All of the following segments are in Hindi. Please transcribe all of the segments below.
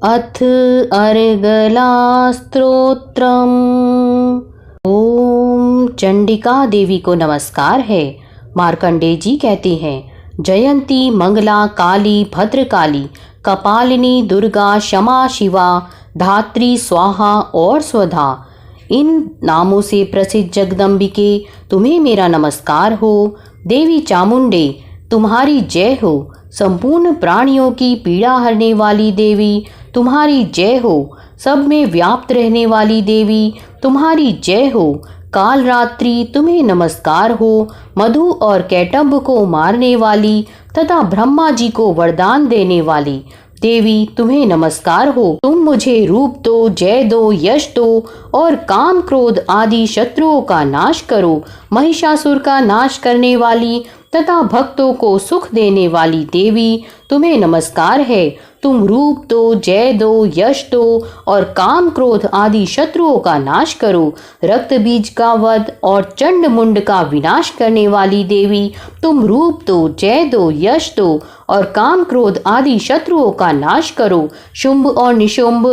अथ अर्गला स्तोत्रम। ओम चंडिका देवी को नमस्कार है। मार्कंडेय जी कहते हैं, जयंती मंगला काली भद्रकाली कपालिनी दुर्गा क्षमा शिवा धात्री स्वाहा और स्वधा, इन नामों से प्रसिद्ध जगदम्बिके तुम्हें मेरा नमस्कार हो। देवी चामुंडे तुम्हारी जय हो। संपूर्ण प्राणियों की पीड़ा हरने वाली देवी तुम्हारी जय हो। सब में व्याप्त रहने वाली देवी तुम्हारी जय हो। काल रात्रि तुम्हें नमस्कार हो। मधु और कैटंब को मारने वाली तथा ब्रह्मा जी को वरदान देने वाली देवी तुम्हें नमस्कार हो। तुम मुझे रूप दो, जय दो, यश दो और काम क्रोध आदि शत्रुओं का नाश करो। महिषासुर का नाश करने वाली तथा भक्तों को सुख देने वाली देवी तुम्हें नमस्कार है। तुम रूप दो, जय दो, यश दो और काम क्रोध आदि शत्रुओं का नाश करो। रक्त बीज का वध और चंड मुंड का विनाश करने वाली देवी तुम रूप दो, जय दो, यश दो और काम क्रोध आदि शत्रुओं का नाश करो। शुंभ और निशुंभ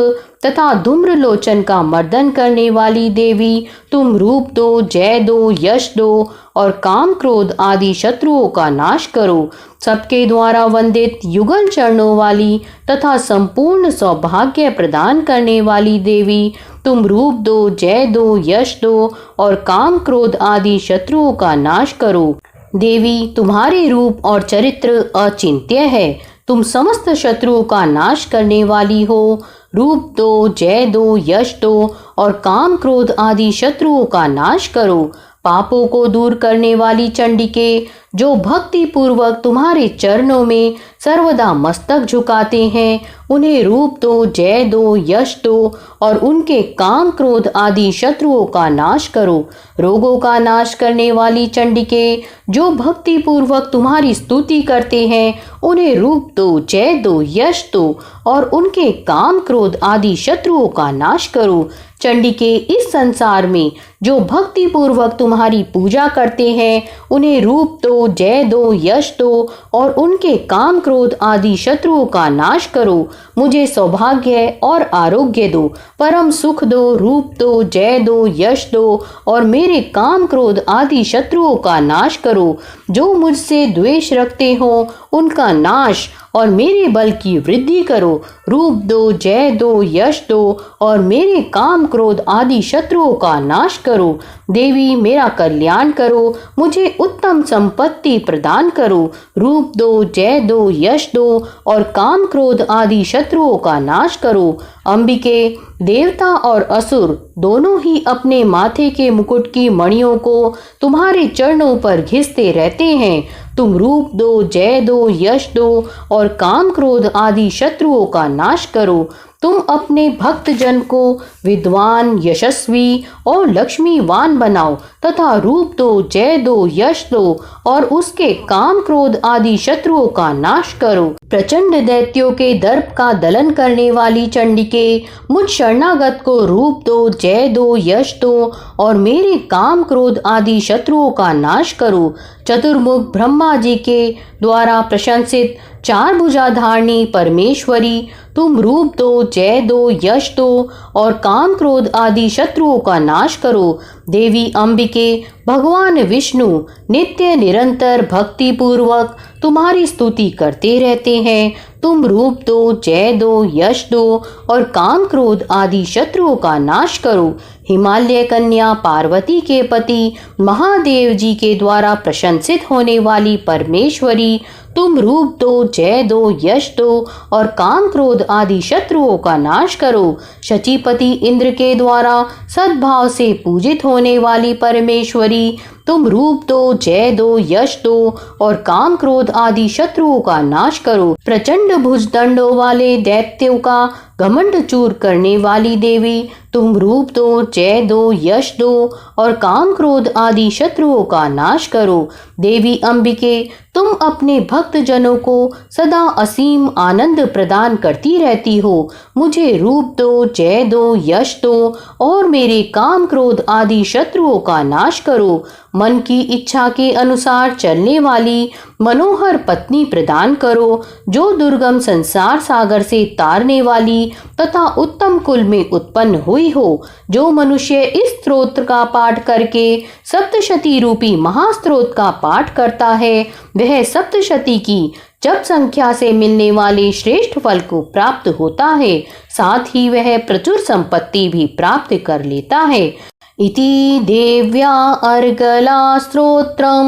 तथा धूम्रलोचन का मर्दन करने वाली देवी तुम रूप दो, जय दो, यश दो और काम क्रोध आदि शत्रुओं का नाश करो। सबके द्वारा वंदित युगल चरणों वाली तथा संपूर्ण सौभाग्य प्रदान करने वाली देवी तुम रूप दो, जय दो, यश दो और काम क्रोध आदि शत्रुओं का नाश करो। देवी तुम्हारे रूप और चरित्र अचिंत्य है। तुम समस्त शत्रुओं का नाश करने वाली हो। रूप दो, जय दो, यश दो और काम क्रोध आदि शत्रुओं का नाश करो। पापों को दूर करने वाली चंडिके, जो भक्ति पूर्वक तुम्हारे चरणों में सर्वदा मस्तक झुकाते हैं, उन्हें रूप दो, जय दो, यश दो और उनके काम क्रोध आदि शत्रुओं का नाश करो। रोगों का नाश करने वाली चंडिके, जो भक्ति पूर्वक तुम्हारी स्तुति करते हैं, उन्हें रूप दो, जय दो, यश दो और उनके काम क्रोध आदि शत्रुओं का नाश करो। चंडिके, इस संसार में जो भक्ति पूर्वक तुम्हारी पूजा करते हैं, उन्हें रूप दो, जय दो, यश दो और उनके काम क्रोध आदि शत्रुओं का नाश करो। मुझे सौभाग्य और आरोग्य दो, परम सुख दो। रूप दो, जय दो, यश दो और मेरे काम क्रोध आदि शत्रुओं का नाश करो। जो मुझसे द्वेष रखते हो, उनका नाश और मेरे बल की वृद्धि करो। रूप दो, जय दो, यश दो और मेरे काम क्रोध आदि शत्रुओं का नाश करो। देवी मेरा कल्याण करो, मुझे उत्तम संपत्ति प्रदान करो। रूप दो, जय दो, यश दो और काम क्रोध आदि शत्रुओं का नाश करो। अंबिके, देवता और असुर दोनों ही अपने माथे के मुकुट की मणियों को तुम्हारे चरणों पर घिसते रहते हैं। तुम रूप दो, जय दो, यश दो और काम क्रोध आदि शत्रुओं का नाश करो। तुम अपने भक्त जन को विद्वान, यशस्वी और लक्ष्मीवान बनाओ तथा रूप दो, जय दो, यश दो और उसके काम क्रोध आदि शत्रुओं का नाश करो। प्रचंड दैत्यों के दर्प का दलन करने वाली चंडिके, मुझ शरणागत को रूप दो, जय दो, यश दो और मेरे काम क्रोध आदि शत्रुओं का नाश करो। चतुर्मुख ब्रह्मा जी के द्वारा प्रशंसित चार भुजाधारणी परमेश्वरी, तुम रूप दो, जय दो, यश दो और काम क्रोध आदि शत्रुओं का नाश करो। देवी अंबिके, भगवान विष्णु नित्य निरंतर भक्ति पूर्वक तुम्हारी स्तुति करते रहते हैं। तुम रूप दो, जय दो, यश दो और काम क्रोध आदि शत्रुओं का नाश करो। हिमालय कन्या पार्वती के पति महादेव जी के द्वारा प्रशंसित होने वाली परमेश्वरी, तुम रूप दो, जय दो, यश दो और काम क्रोध आदि शत्रुओं का नाश करो। शचीपति इंद्र के द्वारा सद्भाव से पूजित होने वाली परमेश्वरी, तुम रूप दो, जय दो, यश दो और काम क्रोध आदि शत्रुओं का नाश करो। प्रचंड भुजदंडों वाले दैत्यों का घमंड चूर करने वाली देवी, तुम रूप दो, जय दो, यश दो और काम क्रोध आदि शत्रुओं का नाश करो। देवी अंबिके, तुम अपने भक्त जनों को सदा असीम आनंद प्रदान करती रहती हो। मुझे रूप दो, जय दो, यश दो और मेरे काम क्रोध आदि शत्रुओं का नाश करो। मन की इच्छा के अनुसार चलने वाली मनोहर पत्नी प्रदान करो, जो दुर्गम संसार सागर से तारने वाली तथा उत्तम कुल में उत्पन्न हुई हो। जो मनुष्य इस स्तोत्र का पाठ करके सप्तशती रूपी महास्त्रोत का पाठ करता है, वह सप्तशती की जप संख्या से मिलने वाले श्रेष्ठ फल को प्राप्त होता है, साथ ही वह प्रचुर संपत्ति भी प्राप्त कर लेता है। इति देव्या अर्गला स्तोत्रम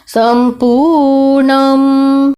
संपूर्णम।